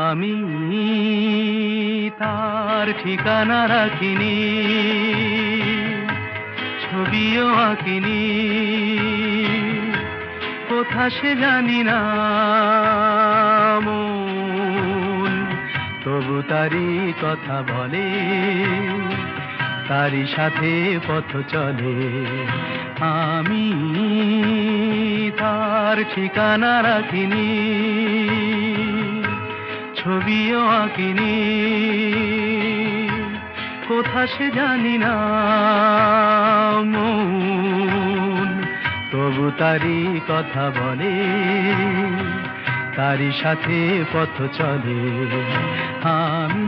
আমি তার ঠিকানা রাখিনি, ছবিও আঁকিনি, কোথা সে জানি না মন, তবু তারি কথা বলে, তারি সাথে পথ চলে। আমি তার ঠিকানা রাখিনি, ছবিও আঁকিনি, কোথা সে জানি না মন, তবু তারি কথা বলে, তারি সাথে পথ চলে। আমি